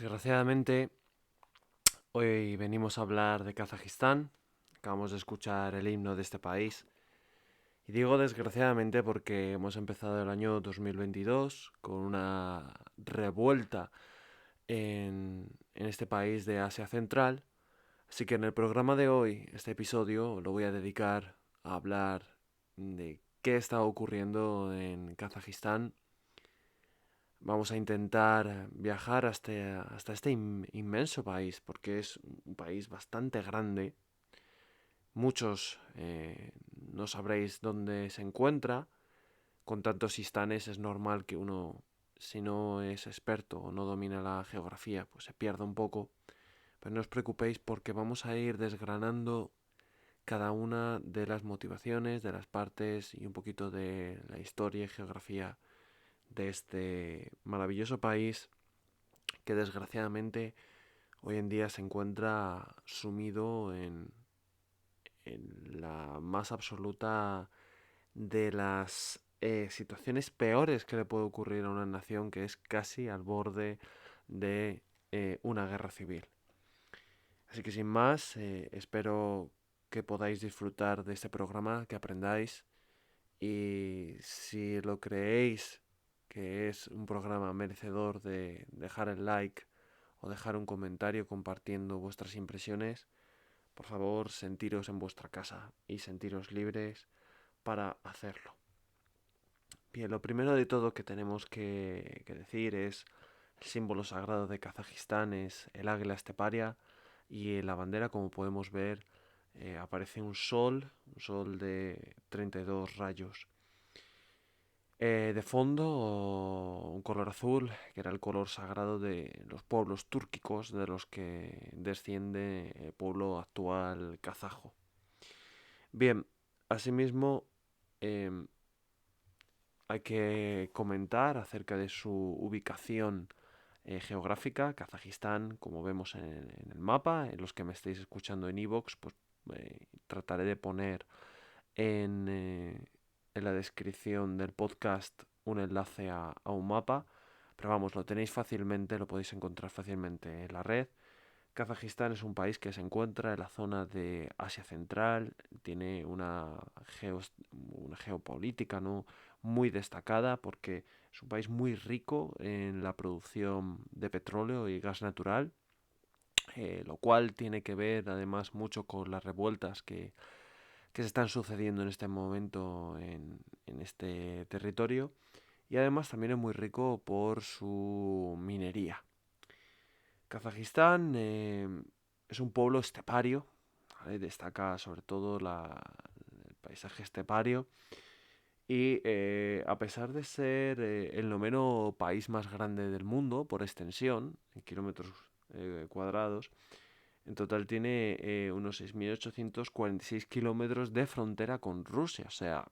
Desgraciadamente, hoy venimos a hablar de Kazajistán. Acabamos de escuchar el himno de este país. Y digo desgraciadamente porque hemos empezado el año 2022 con una revuelta en este país de Asia Central. Así que en el programa de hoy, este episodio, lo voy a dedicar a hablar de qué está ocurriendo en Kazajistán. Vamos a intentar viajar hasta este inmenso país, porque es un país bastante grande. Muchos no sabréis dónde se encuentra. Con tantos istanes es normal que uno, si no es experto o no domina la geografía, pues se pierda un poco. Pero no os preocupéis porque vamos a ir desgranando cada una de las motivaciones, de las partes y un poquito de la historia y geografía de este maravilloso país que desgraciadamente hoy en día se encuentra sumido en la más absoluta de las situaciones peores que le puede ocurrir a una nación, que es casi al borde de una guerra civil. Así que sin más, espero que podáis disfrutar de este programa, que aprendáis, y si lo creéis que es un programa merecedor de dejar el like o dejar un comentario compartiendo vuestras impresiones, por favor, sentiros en vuestra casa y sentiros libres para hacerlo. Bien, lo primero de todo que tenemos que decir es el símbolo sagrado de Kazajistán es el águila esteparia, y en la bandera, como podemos ver, aparece un sol de 32 rayos. De fondo, un color azul, que era el color sagrado de los pueblos túrquicos de los que desciende el pueblo actual kazajo. Bien, asimismo, em, hay que comentar acerca de su ubicación geográfica. Kazajistán, como vemos en el mapa, en los que me estáis escuchando en iVoox, pues trataré de poner en la descripción del podcast un enlace a un mapa, pero vamos, lo tenéis fácilmente, lo podéis encontrar fácilmente en la red. Kazajistán es un país que se encuentra en la zona de Asia Central, tiene una geopolítica, ¿no?, muy destacada porque es un país muy rico en la producción de petróleo y gas natural, lo cual tiene que ver además mucho con las revueltas que se están sucediendo en este momento en este territorio, y además también es muy rico por su minería. Kazajistán es un pueblo estepario, ¿vale? Destaca sobre todo el paisaje estepario, y a pesar de ser el noveno país más grande del mundo por extensión, en kilómetros cuadrados, en total tiene unos 6.846 kilómetros de frontera con Rusia. O sea,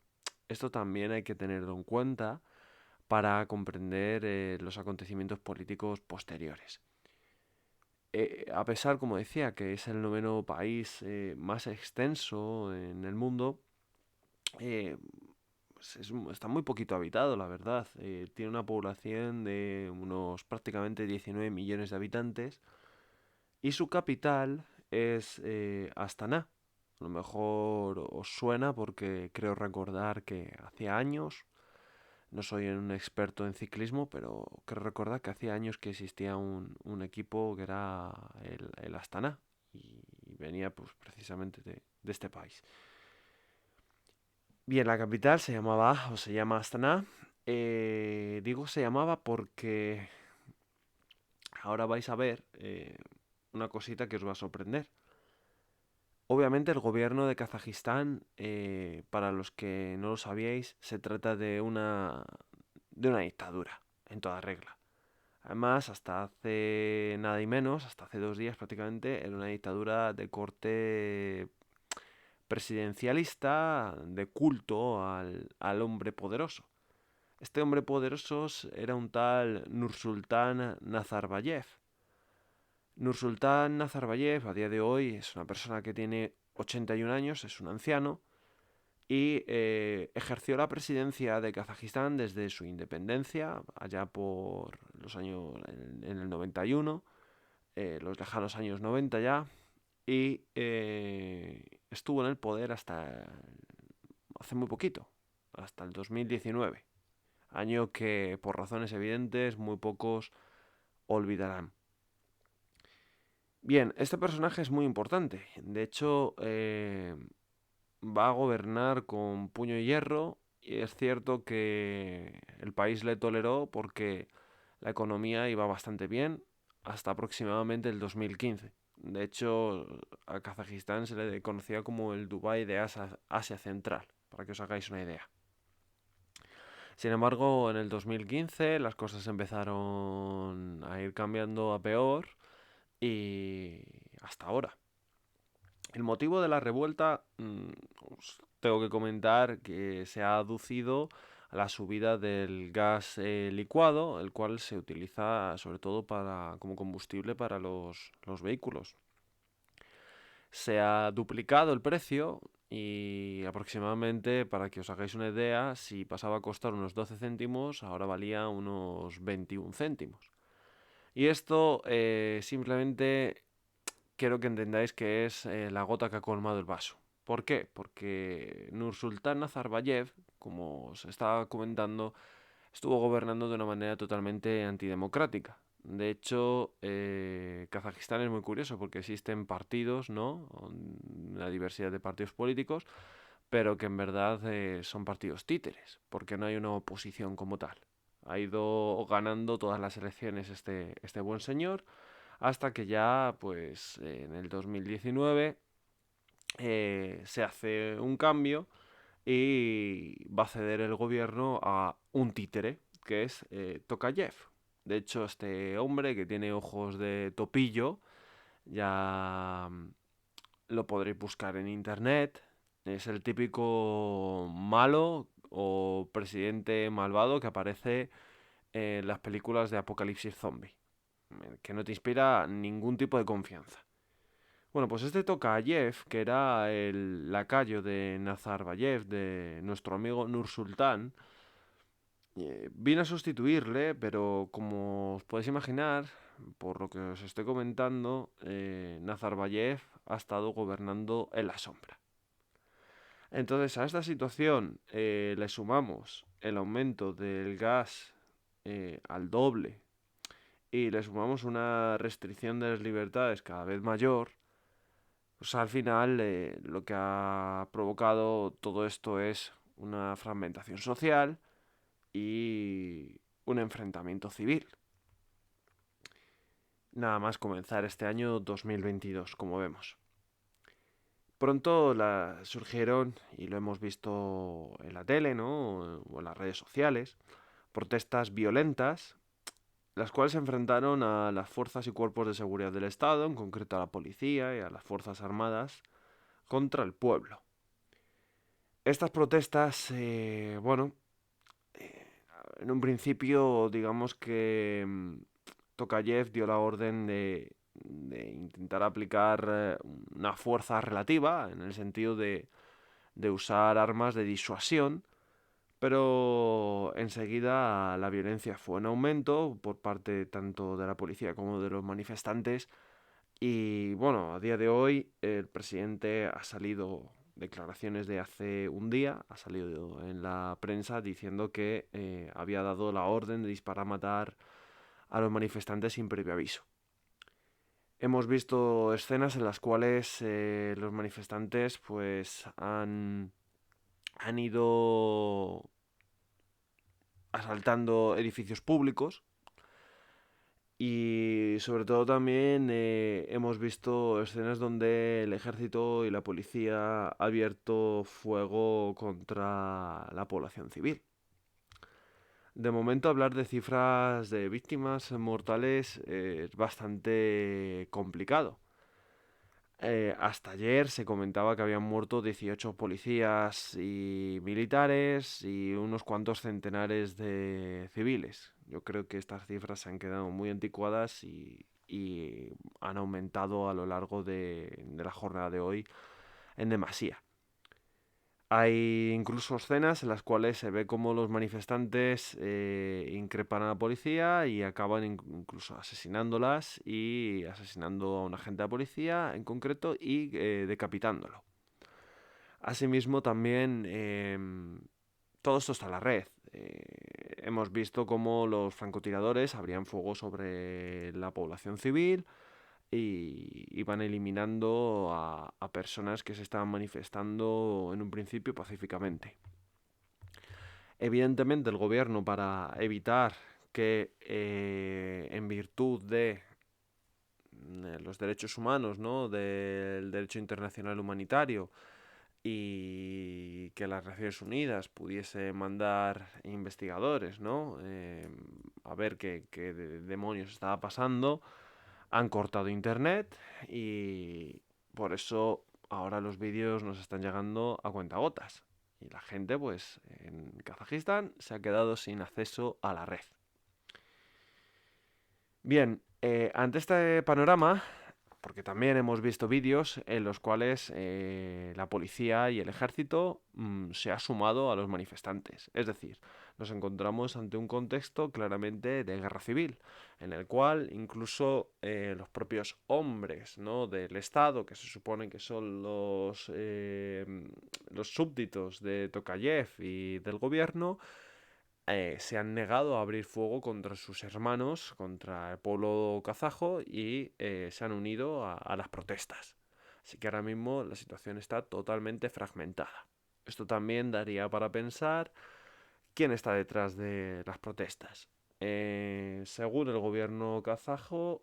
esto también hay que tenerlo en cuenta para comprender los acontecimientos políticos posteriores. A pesar, como decía, que es el noveno país más extenso en el mundo, eh, pues está muy poquito habitado, la verdad. Tiene una población de unos prácticamente 19 millones de habitantes, y su capital es Astana. A lo mejor os suena porque creo recordar que hacía años, no soy un experto en ciclismo, pero creo recordar que hacía años que existía un equipo que era el Astana, y venía pues precisamente de este país. Bien, la capital se llamaba o se llama Astana. Digo se llamaba porque ahora vais a ver una cosita que os va a sorprender. Obviamente el gobierno de Kazajistán, para los que no lo sabíais, se trata de una dictadura, en toda regla. Además, hasta hace nada y menos, hasta hace 2 días prácticamente, era una dictadura de corte presidencialista, de culto al hombre poderoso. Este hombre poderoso era un tal Nursultán Nazarbayev. Nursultán Nazarbayev a día de hoy es una persona que tiene 81 años, es un anciano, y ejerció la presidencia de Kazajistán desde su independencia, allá por los años en el 91, los lejanos años 90 ya, y estuvo en el poder hasta hace muy poquito, hasta el 2019, año que por razones evidentes muy pocos olvidarán. Bien, este personaje es muy importante, de hecho va a gobernar con puño y hierro, y es cierto que el país le toleró porque la economía iba bastante bien hasta aproximadamente el 2015. De hecho, a Kazajistán se le conocía como el Dubái de Asia Central, para que os hagáis una idea. Sin embargo, en el 2015 las cosas empezaron a ir cambiando a peor y hasta ahora. El motivo de la revuelta, os tengo que comentar que se ha aducido a la subida del gas licuado, el cual se utiliza sobre todo como combustible para los vehículos. Se ha duplicado el precio y aproximadamente, para que os hagáis una idea, si pasaba a costar unos 12 céntimos, ahora valía unos 21 céntimos. Y esto simplemente quiero que entendáis que es la gota que ha colmado el vaso. ¿Por qué? Porque Nursultán Nazarbayev, como os estaba comentando, estuvo gobernando de una manera totalmente antidemocrática. De hecho, Kazajistán es muy curioso porque existen partidos, ¿no? Una diversidad de partidos políticos, pero que en verdad son partidos títeres, porque no hay una oposición como tal. Ha ido ganando todas las elecciones este buen señor, hasta que ya, pues, en el 2019 se hace un cambio y va a ceder el gobierno a un títere, que es Tokayev. De hecho, este hombre que tiene ojos de topillo, ya lo podréis buscar en internet. Es el típico malo o presidente malvado que aparece en las películas de Apocalipsis Zombie, que no te inspira ningún tipo de confianza. Bueno, pues este Tokayev, que era el lacayo de Nazarbayev, de nuestro amigo Nursultán, vino a sustituirle, pero como os podéis imaginar, por lo que os estoy comentando, Nazarbayev ha estado gobernando en la sombra. Entonces, a esta situación le sumamos el aumento del gas al doble y le sumamos una restricción de las libertades cada vez mayor, pues al final lo que ha provocado todo esto es una fragmentación social y un enfrentamiento civil. Nada más comenzar este año 2022, como vemos. Pronto surgieron, y lo hemos visto en la tele, ¿no? O en las redes sociales, protestas violentas, las cuales se enfrentaron a las fuerzas y cuerpos de seguridad del Estado, en concreto a la policía y a las fuerzas armadas, contra el pueblo. Estas protestas, bueno, eh, en un principio, digamos que Tokayev dio la orden de intentar aplicar una fuerza relativa, en el sentido de usar armas de disuasión, pero enseguida la violencia fue en aumento por parte tanto de la policía como de los manifestantes. Y bueno, a día de hoy el presidente ha salido, declaraciones de hace un día, ha salido en la prensa diciendo que había dado la orden de disparar a matar a los manifestantes sin previo aviso. Hemos visto escenas en las cuales los manifestantes pues han ido asaltando edificios públicos. Y sobre todo también hemos visto escenas donde el ejército y la policía ha abierto fuego contra la población civil. De momento hablar de cifras de víctimas mortales es bastante complicado. Hasta ayer se comentaba que habían muerto 18 policías y militares y unos cuantos centenares de civiles. Yo creo que estas cifras se han quedado muy anticuadas y han aumentado a lo largo de la jornada de hoy en demasía. Hay incluso escenas en las cuales se ve cómo los manifestantes increpan a la policía y acaban incluso asesinándolas y asesinando a un agente de la policía en concreto y decapitándolo. Asimismo, también todo esto está en la red. Hemos visto cómo los francotiradores abrían fuego sobre la población civil y iban eliminando a personas que se estaban manifestando en un principio pacíficamente. Evidentemente, el gobierno, para evitar que en virtud de los derechos humanos, ¿no?, del derecho internacional humanitario, y que las Naciones Unidas pudiese mandar investigadores, ¿no?, a ver qué demonios estaba pasando, han cortado internet y por eso ahora los vídeos nos están llegando a cuentagotas. Y la gente, pues, en Kazajistán se ha quedado sin acceso a la red. Bien, ante este panorama, porque también hemos visto vídeos en los cuales la policía y el ejército se ha sumado a los manifestantes. Es decir, nos encontramos ante un contexto claramente de guerra civil, en el cual incluso los propios hombres, ¿no?, del Estado, que se supone que son los súbditos de Tokayev y del gobierno, se han negado a abrir fuego contra sus hermanos, contra el pueblo kazajo y se han unido a las protestas. Así que ahora mismo la situación está totalmente fragmentada. Esto también daría para pensar quién está detrás de las protestas. Según el gobierno kazajo,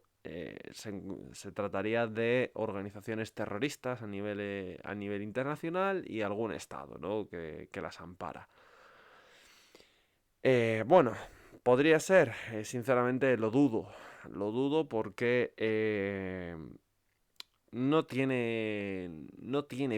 se trataría de organizaciones terroristas a nivel internacional y algún estado, ¿no?, que las ampara. Bueno, podría ser, sinceramente lo dudo. Lo dudo porque no tiene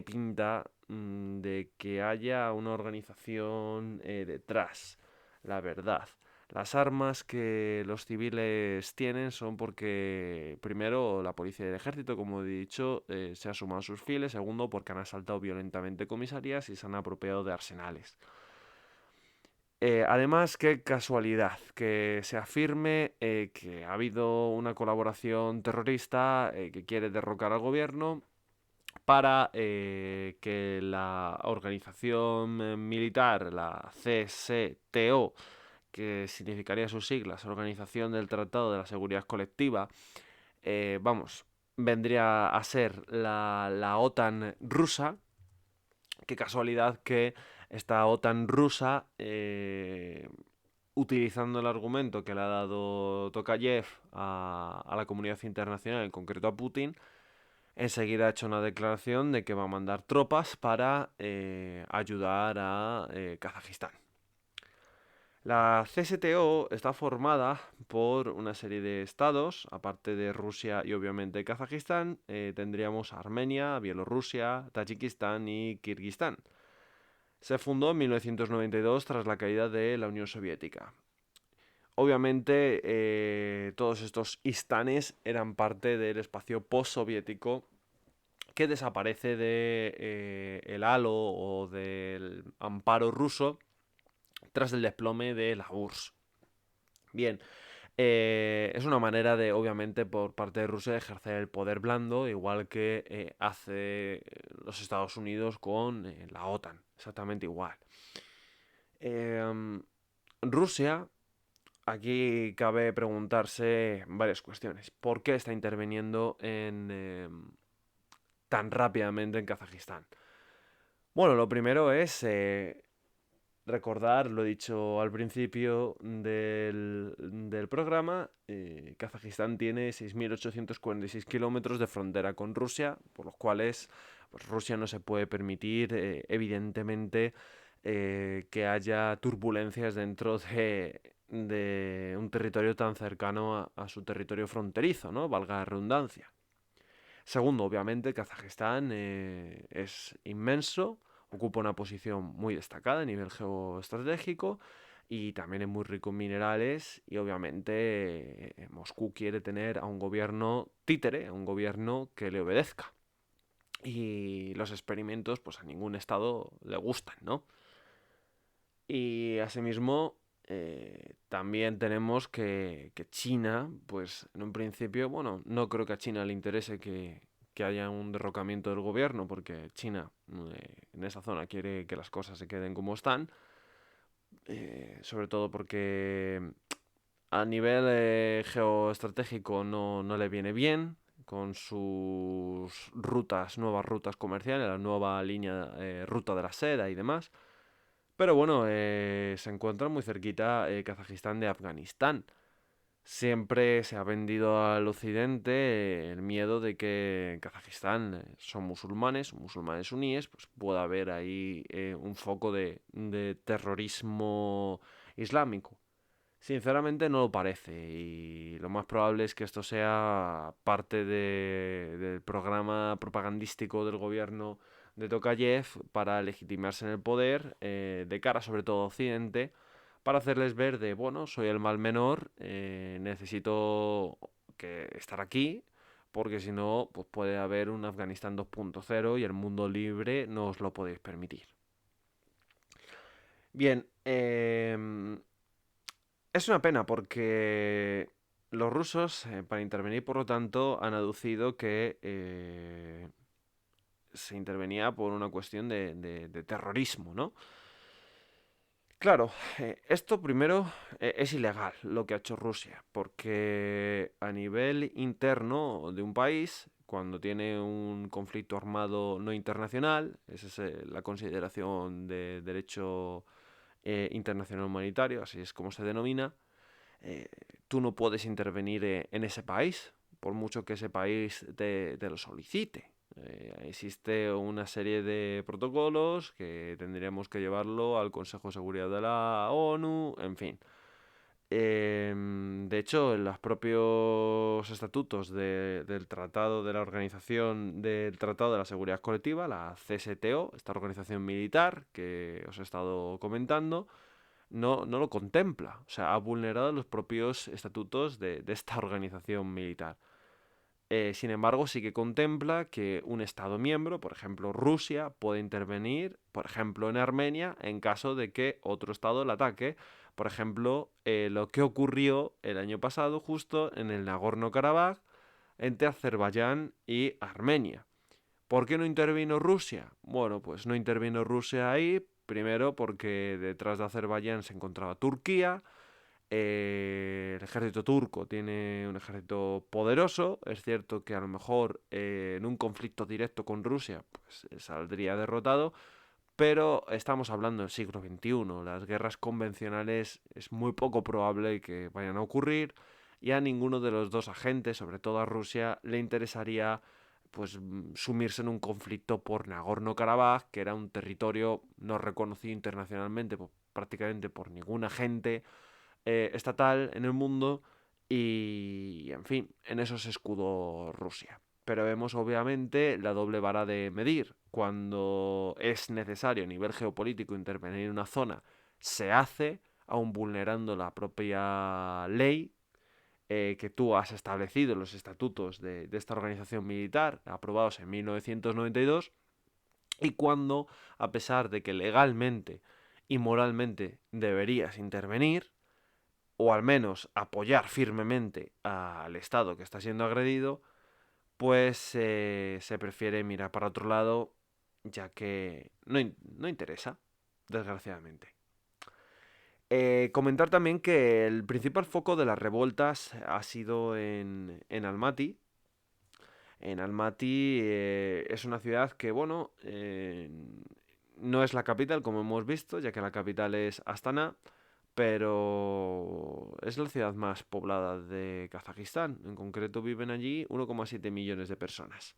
pinta de que haya una organización detrás, la verdad. Las armas que los civiles tienen son porque, primero, la policía y el ejército, como he dicho, se ha sumado a sus files. Segundo, porque han asaltado violentamente comisarías y se han apropiado de arsenales. Además, qué casualidad que se afirme que ha habido una colaboración terrorista que quiere derrocar al gobierno para que la organización militar, la CSTO, que significaría sus siglas, Organización del Tratado de la Seguridad Colectiva, vamos, vendría a ser la OTAN rusa. Qué casualidad que esta OTAN rusa, utilizando el argumento que le ha dado Tokayev a la comunidad internacional, en concreto a Putin, enseguida ha hecho una declaración de que va a mandar tropas para ayudar a Kazajistán. La CSTO está formada por una serie de estados, aparte de Rusia y obviamente Kazajistán, tendríamos Armenia, Bielorrusia, Tayikistán y Kirguistán. Se fundó en 1992 tras la caída de la Unión Soviética. Obviamente, todos estos istanes eran parte del espacio postsoviético que desaparece de el halo o del amparo ruso tras el desplome de la URSS. Bien, es una manera de, obviamente, por parte de Rusia, de ejercer el poder blando, igual que hace los Estados Unidos con la OTAN, exactamente igual. Em, Rusia, aquí cabe preguntarse varias cuestiones. ¿Por qué está interviniendo tan rápidamente en Kazajistán? Bueno, lo primero es recordar, lo he dicho al principio del programa, Kazajistán tiene 6.846 kilómetros de frontera con Rusia, por los cuales pues, Rusia no se puede permitir, evidentemente, que haya turbulencias dentro de un territorio tan cercano a su territorio fronterizo, ¿no?, valga la redundancia. Segundo, obviamente, Kazajistán es inmenso, ocupa una posición muy destacada a nivel geoestratégico y también es muy rico en minerales y obviamente Moscú quiere tener a un gobierno títere, a un gobierno que le obedezca. y los experimentos pues a ningún estado le gustan, ¿no? Y asimismo, también tenemos que China, pues en un principio, bueno, no creo que a China le interese que haya un derrocamiento del gobierno, porque China en esa zona quiere que las cosas se queden como están, sobre todo porque a nivel geoestratégico no le viene bien con sus nuevas rutas comerciales, la nueva línea, ruta de la seda y demás. Pero bueno, se encuentra muy cerquita Kazajistán de Afganistán. Siempre se ha vendido al occidente el miedo de que en Kazajistán son musulmanes suníes, pues pueda haber ahí un foco de terrorismo islámico. Sinceramente no lo parece y lo más probable es que esto sea parte del programa propagandístico del gobierno de Tokayev para legitimarse en el poder de cara sobre todo a Occidente para hacerles ver de, bueno, soy el mal menor, necesito estar aquí porque si no pues puede haber un Afganistán 2.0 y el mundo libre no os lo podéis permitir. Bien, es una pena porque los rusos, para intervenir, por lo tanto, han aducido que se intervenía por una cuestión de terrorismo, ¿no? Claro, esto primero es ilegal lo que ha hecho Rusia, porque a nivel interno de un país, cuando tiene un conflicto armado no internacional, esa es la consideración de derecho internacional humanitario, así es como se denomina, eh, tú no puedes intervenir en ese país, por mucho que ese país te lo solicite. Existe una serie de protocolos que tendríamos que llevarlo al Consejo de Seguridad de la ONU, en fin. De hecho, en los propios estatutos del Tratado de la Organización del Tratado de la Seguridad Colectiva, la CSTO, esta organización militar que os he estado comentando, no lo contempla. O sea, ha vulnerado los propios estatutos de esta organización militar. Sin embargo, sí que contempla que un Estado miembro, por ejemplo Rusia, puede intervenir, por ejemplo en Armenia, en caso de que otro Estado la ataque. Por ejemplo, lo que ocurrió el año pasado justo en el Nagorno-Karabaj entre Azerbaiyán y Armenia. ¿Por qué no intervino Rusia? Bueno, pues no intervino Rusia ahí, primero porque detrás de Azerbaiyán se encontraba Turquía, el ejército turco tiene un ejército poderoso, es cierto que a lo mejor en un conflicto directo con Rusia pues, saldría derrotado, pero estamos hablando del siglo XXI, las guerras convencionales es muy poco probable que vayan a ocurrir y a ninguno de los dos agentes, sobre todo a Rusia, le interesaría pues sumirse en un conflicto por Nagorno-Karabaj, que era un territorio no reconocido internacionalmente prácticamente por ningún agente estatal en el mundo y, en fin, en eso se escudó Rusia. Pero vemos obviamente la doble vara de medir. Cuando es necesario a nivel geopolítico intervenir en una zona, se hace, aun vulnerando la propia ley que tú has establecido en los estatutos de esta organización militar, aprobados en 1992, y cuando, a pesar de que legalmente y moralmente deberías intervenir, o al menos apoyar firmemente al Estado que está siendo agredido, pues se prefiere mirar para otro lado, ya que no interesa, desgraciadamente. Comentar también que el principal foco de las revoltas ha sido en Almaty. En Almaty es una ciudad que, bueno, no es la capital, como hemos visto, ya que la capital es Astana, pero es la ciudad más poblada de Kazajistán. En concreto viven allí 1,7 millones de personas.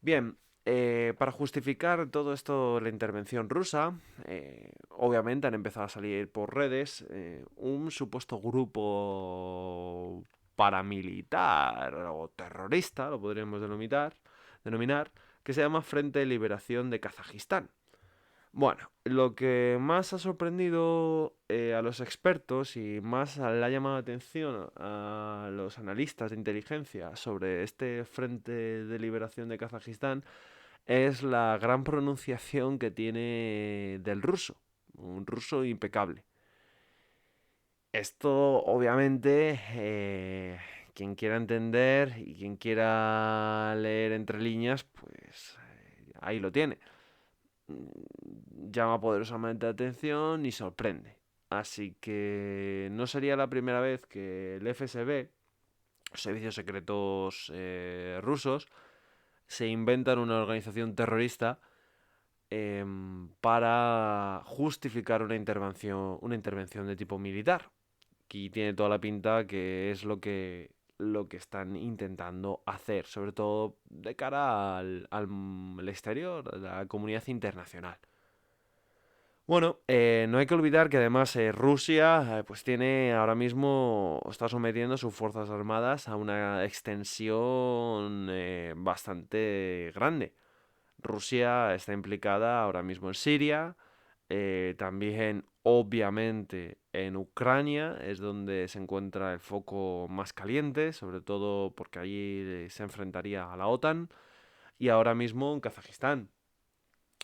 Bien, para justificar todo esto, la intervención rusa, obviamente han empezado a salir por redes un supuesto grupo paramilitar o terrorista, lo podríamos denominar, que se llama Frente de Liberación de Kazajistán. Bueno, lo que más ha sorprendido a los expertos y más le ha llamado la atención a los analistas de inteligencia sobre este Frente de Liberación de Kazajistán es la gran pronunciación que tiene del ruso, un ruso impecable. Esto, obviamente, quien quiera entender y quien quiera leer entre líneas, pues ahí lo tiene. Llama poderosamente la atención y sorprende. Así que no sería la primera vez que el FSB, servicios secretos rusos, se inventan una organización terrorista para justificar una intervención de tipo militar. Aquí tiene toda la pinta que es lo que están intentando hacer, sobre todo de cara al exterior, a la comunidad internacional. Bueno, no hay que olvidar que además Rusia pues tiene ahora mismo, está sometiendo sus fuerzas armadas a una extensión bastante grande. Rusia está implicada ahora mismo en Siria, también obviamente en Ucrania, es donde se encuentra el foco más caliente, sobre todo porque allí se enfrentaría a la OTAN, y ahora mismo en Kazajistán.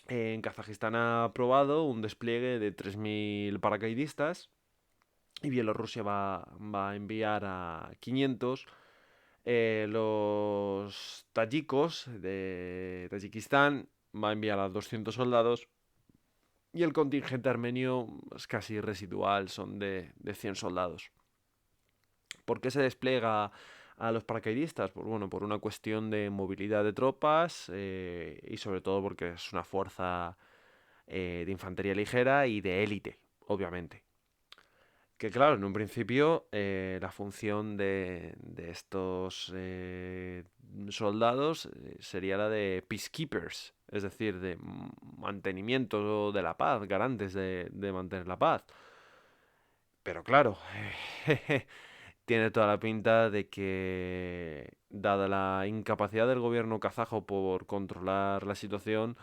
En Kazajistán ha aprobado un despliegue de 3.000 paracaidistas y Bielorrusia va a enviar a 500. Los tayikos de Tayikistán va a enviar a 200 soldados y el contingente armenio es casi residual, son de 100 soldados. ¿Por qué se despliega a los paracaidistas? Pues bueno, por una cuestión de movilidad de tropas y sobre todo porque es una fuerza de infantería ligera y de élite, obviamente. Que claro, en un principio la función de estos soldados sería la de peacekeepers, es decir, de mantenimiento de la paz, garantes de mantener la paz. Pero claro, tiene toda la pinta de que, dada la incapacidad del gobierno kazajo por controlar la situación,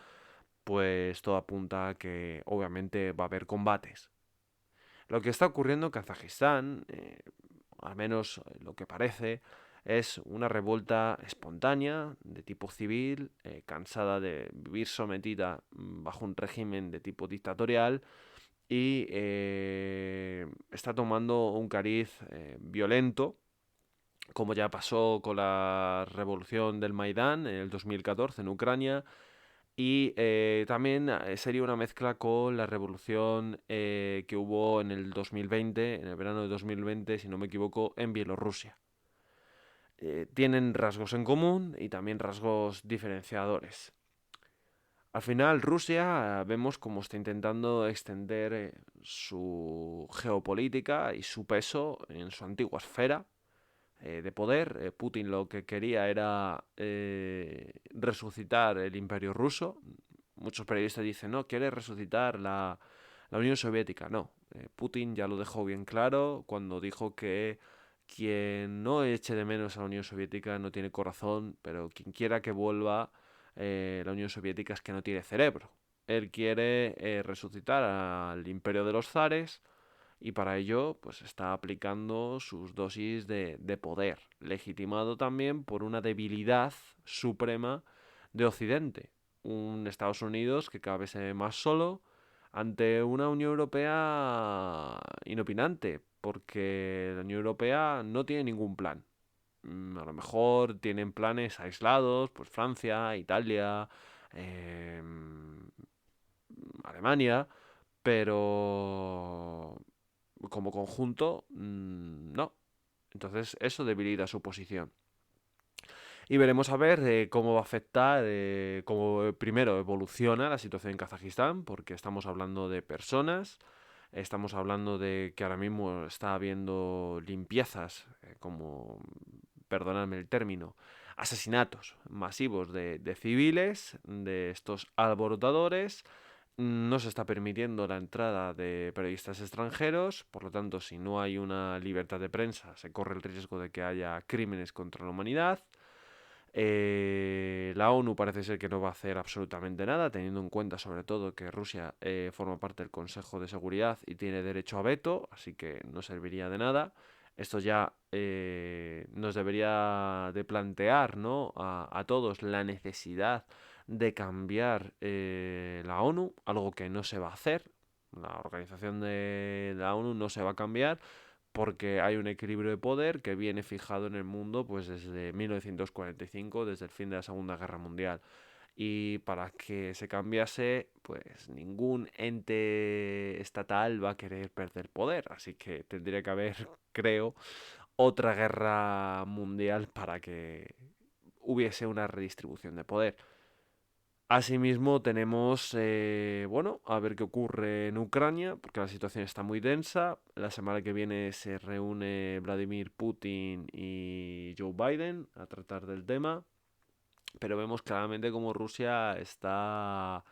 pues todo apunta a que obviamente va a haber combates. Lo que está ocurriendo en Kazajistán, al menos lo que parece, es una revuelta espontánea de tipo civil, cansada de vivir sometida bajo un régimen de tipo dictatorial y está tomando un cariz violento, como ya pasó con la revolución del Maidán en el 2014 en Ucrania, y también sería una mezcla con la revolución que hubo en el 2020, en el verano de 2020, si no me equivoco, en Bielorrusia. Tienen rasgos en común y también rasgos diferenciadores. Al final, Rusia vemos cómo está intentando extender su geopolítica y su peso en su antigua esfera de poder. Putin lo que quería era resucitar el imperio ruso. Muchos periodistas dicen, no, quiere resucitar la Unión Soviética. No, Putin ya lo dejó bien claro cuando dijo que quien no eche de menos a la Unión Soviética no tiene corazón, pero quien quiera que vuelva la Unión Soviética es que no tiene cerebro. Él quiere resucitar al imperio de los zares y para ello pues está aplicando sus dosis de poder, legitimado también por una debilidad suprema de Occidente. Un Estados Unidos que cada vez se ve más solo ante una Unión Europea inopinante, porque la Unión Europea no tiene ningún plan. A lo mejor tienen planes aislados, pues Francia, Italia, eh, Alemania, pero como conjunto, no. Entonces eso debilita su posición. Y veremos a ver cómo va a afectar, cómo primero evoluciona la situación en Kazajistán, porque estamos hablando de personas, estamos hablando de que ahora mismo está habiendo limpiezas, como, perdonadme el término, asesinatos masivos de civiles, de estos alborotadores. No se está permitiendo la entrada de periodistas extranjeros, por lo tanto, si no hay una libertad de prensa, se corre el riesgo de que haya crímenes contra la humanidad. La ONU parece ser que no va a hacer absolutamente nada, teniendo en cuenta sobre todo que Rusia forma parte del Consejo de Seguridad y tiene derecho a veto, así que no serviría de nada. Esto ya nos debería de plantear, ¿no?, a todos la necesidad de cambiar la ONU, algo que no se va a hacer. La organización de la ONU no se va a cambiar porque hay un equilibrio de poder que viene fijado en el mundo pues desde 1945, desde el fin de la Segunda Guerra Mundial. Y para que se cambiase, pues ningún ente estatal va a querer perder poder. Así que tendría que haber, creo, otra guerra mundial para que hubiese una redistribución de poder. Asimismo, tenemos, bueno, a ver qué ocurre en Ucrania, porque la situación está muy densa. La semana que viene se reúne Vladimir Putin y Joe Biden a tratar del tema, pero vemos claramente cómo Rusia está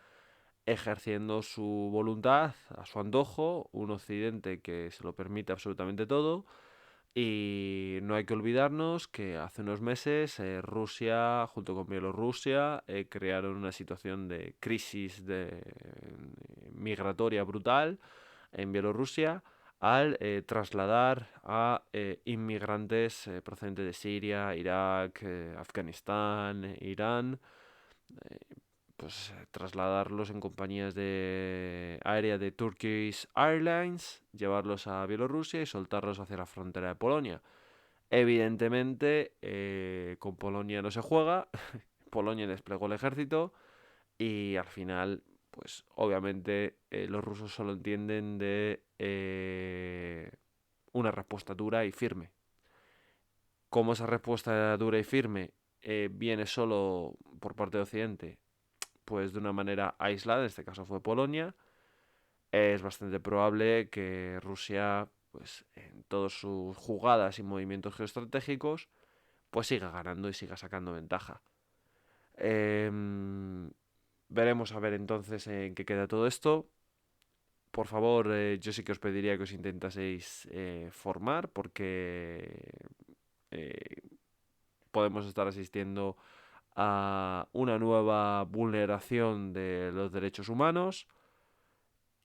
ejerciendo su voluntad a su antojo, un occidente que se lo permite absolutamente todo. Y no hay que olvidarnos que hace unos meses Rusia junto con Bielorrusia crearon una situación de crisis migratoria brutal en Bielorrusia al trasladar a inmigrantes procedentes de Siria, Irak, Afganistán, Irán, eh, pues trasladarlos en compañías de aérea de Turkish Airlines, llevarlos a Bielorrusia y soltarlos hacia la frontera de Polonia. Evidentemente, con Polonia no se juega. Polonia desplegó el ejército y al final, pues obviamente los rusos solo entienden de una respuesta dura y firme. Como esa respuesta dura y firme viene solo por parte de Occidente, pues de una manera aislada, en este caso fue Polonia, es bastante probable que Rusia, pues en todas sus jugadas y movimientos geoestratégicos, pues siga ganando y siga sacando ventaja. Em, Veremos a ver entonces en qué queda todo esto. Por favor, yo sí que os pediría que os intentaseis formar porque eh, podemos estar asistiendo a una nueva vulneración de los derechos humanos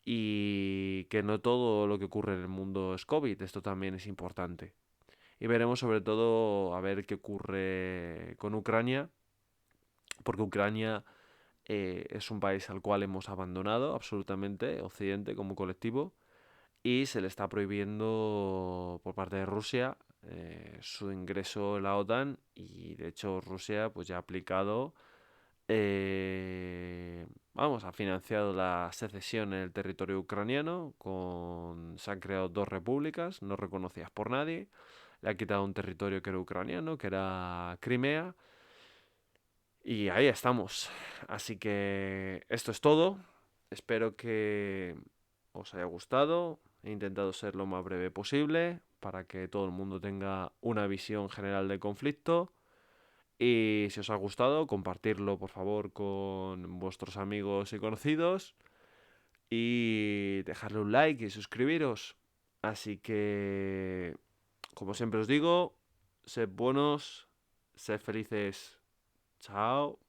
y que no todo lo que ocurre en el mundo es COVID, esto también es importante. Y veremos sobre todo a ver qué ocurre con Ucrania, porque Ucrania es un país al cual hemos abandonado absolutamente, Occidente como colectivo, y se le está prohibiendo por parte de Rusia su ingreso en la OTAN y de hecho Rusia pues ya ha aplicado, vamos, ha financiado la secesión en el territorio ucraniano, se han creado dos repúblicas no reconocidas por nadie, le ha quitado un territorio que era ucraniano, que era Crimea, y ahí estamos. Así que esto es todo. Espero que os haya gustado. He intentado ser lo más breve posible para que todo el mundo tenga una visión general del conflicto. Y si os ha gustado, compartirlo por favor con vuestros amigos y conocidos. Y dejarle un like y suscribiros. Así que, como siempre os digo, sed buenos, sed felices. Chao.